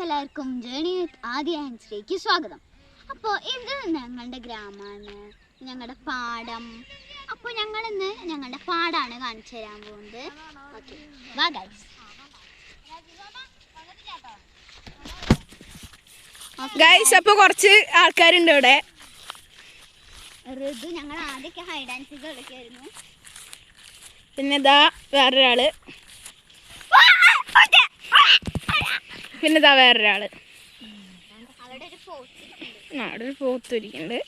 എല്ലാവർക്കും ജേണി വിത്ത് ആദ്യ ആൻസിലേക്ക് സ്വാഗതം. അപ്പോൾ ഇത് ഞങ്ങളുടെ ഗ്രാമമാണ്, ഞങ്ങളുടെ പാടം. അപ്പോൾ ഞങ്ങൾ ഇന്ന് ഞങ്ങളുടെ പാടാണ് കാണിച്ചു തരാൻ പോകുന്നത്. ഓക്കെ, വാ ഗൈസ്. ഗൈസ് അപ്പോൾ കുറച്ച് ആൾക്കാരുണ്ട് ഇവിടെ. ഋതു ഞങ്ങൾ ആദ്യമൊക്കെ ഹൈ ഡാൻസ് കളിക്കായിരുന്നു. പിന്നെ ഇതാ വേറൊരാള്, പിന്നെ ഇതാ വേറൊരാള്. അവിടെ ഒരു പോത്തിരിക്കുന്നുണ്ട്.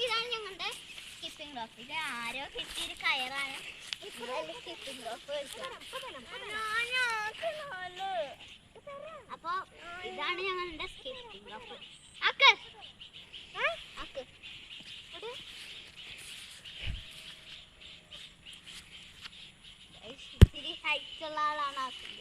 ഇതാണ് ഞങ്ങളുടെ സ്കിപ്പിംഗ് റോപ്പ്. ഇത് ആരോ കിട്ടിയൊരു കയറാണ്. Skipping rope. അപ്പൊ ഇതാണ് ഞങ്ങളുടെ സ്കിപ്പിംഗ് റോപ്പ്. ഇത്തിരി ഹൈറ്റ് ഉള്ള ആളാണ് ആക്കുന്നത്.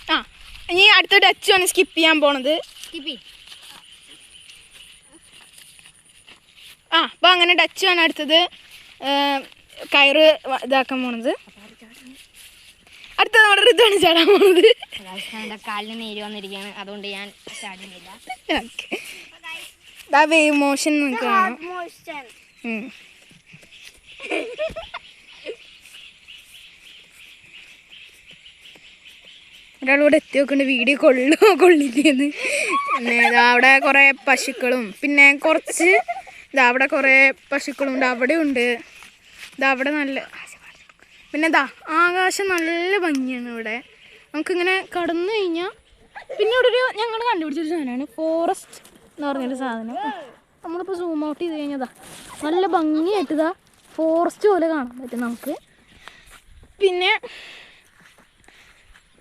ആ ഇനി അടുത്ത ടച്ച് ആണ് സ്കിപ്പ് ചെയ്യാൻ പോണത്. അപ്പൊ അങ്ങനെ ടച്ച് ആണ് അടുത്തത്. കയറ് ഇതാക്കാൻ പോണത്. അടുത്ത നമ്മുടെ ഋതുവാണ് ചാടാൻ പോണത്. കാലിന് നീര് വന്നിരിക്കുകയാണ്, അതുകൊണ്ട് ഞാൻ ചാടുന്നില്ല. വേവ് മോഷൻ നമുക്ക് കാണാം. ഒരാളിവിടെ എത്തി നോക്കുന്നുണ്ട് വീഡിയോ കൊള്ളില്ലെന്ന്. പിന്നെ അവിടെ കുറേ പശുക്കളും, പിന്നെ കുറച്ച് അവിടെ കുറേ പശുക്കളും ഉണ്ട്. അവിടെ ഉണ്ട് അവിടെ നല്ല, പിന്നെ ആകാശം നല്ല ഭംഗിയാണ് ഇവിടെ. നമുക്കിങ്ങനെ കടന്നു കഴിഞ്ഞാൽ പിന്നെ ഇവിടെ ഒരു ഞങ്ങൾ കണ്ടുപിടിച്ചൊരു സാധനമാണ് ഫോറസ്റ്റ് എന്ന് പറഞ്ഞൊരു സാധനം. നമ്മളിപ്പോൾ സൂം ഔട്ട് ചെയ്ത് കഴിഞ്ഞാൽ നല്ല ഭംഗിയായിട്ട് ഫോറസ്റ്റ് പോലെ കാണാൻ പറ്റും നമുക്ക്. പിന്നെ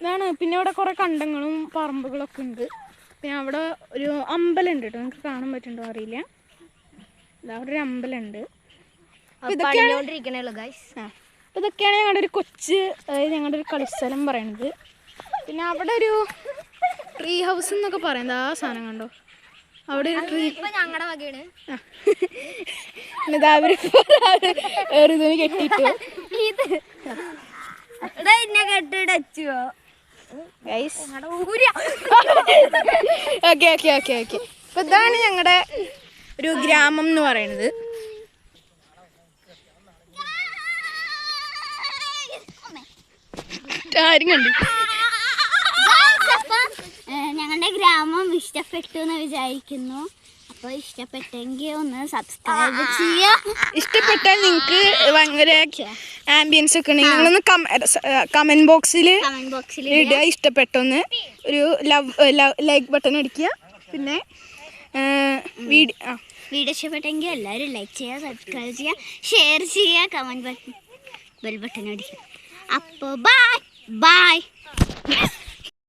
ഇതാണ്, പിന്നെ ഇവിടെ കുറേ കണ്ടങ്ങളും പറമ്പുകളൊക്കെ ഉണ്ട്. പിന്നെ അവിടെ ഒരു അമ്പലം ഉണ്ട് കേട്ടോ, നിങ്ങൾക്ക് കാണാൻ പറ്റുന്നുണ്ടോ അറിയില്ല. അവിടെ ഒരു അമ്പലമുണ്ട്. ഇതൊക്കെയാണ് ഞങ്ങളുടെ ഒരു കൊച്ച്, അതായത് ഞങ്ങളുടെ ഒരു കളിസ്ഥലം പറയണത്. പിന്നെ അവിടെ ഒരു ട്രീ ഹൗസ് എന്നൊക്കെ പറയുന്നത് ആ സാധനം കണ്ടോ, അവിടെ ഒരു ട്രീ ഞങ്ങളുടെ വകയാണ്. ഇതിന് കെട്ടിട്ടു. അപ്പൊ ഇതാണ് ഞങ്ങളുടെ ഒരു ഗ്രാമം എന്ന് പറയുന്നത്. ഞങ്ങളുടെ ഗ്രാമം ഇഷ്ടപ്പെട്ടു എന്ന് വിചാരിക്കുന്നു. അപ്പോൾ ഇഷ്ടപ്പെട്ടെങ്കിൽ ഒന്ന് സബ്സ്ക്രൈബ് ചെയ്യുക. ഇഷ്ടപ്പെട്ടാൽ നിങ്ങൾക്ക് ഭയങ്കര ആംബിയൻസ് ഒക്കെ ഉണ്ടെങ്കിൽ നിങ്ങളൊന്ന് കമന്റ് ബോക്സിൽ ഇടുക. ഇഷ്ടപ്പെട്ടൊന്ന് ഒരു ലൈക്ക് ബട്ടൺ അടിക്കുക. പിന്നെ വീഡിയോ ഇഷ്ടപ്പെട്ടെങ്കിൽ എല്ലാവരും ലൈക്ക് ചെയ്യുക, സബ്സ്ക്രൈബ് ചെയ്യുക, ഷെയർ ചെയ്യുക, കമന്റ് ബെൽ ബട്ടൺ അടിക്കുക. അപ്പോൾ ബൈ.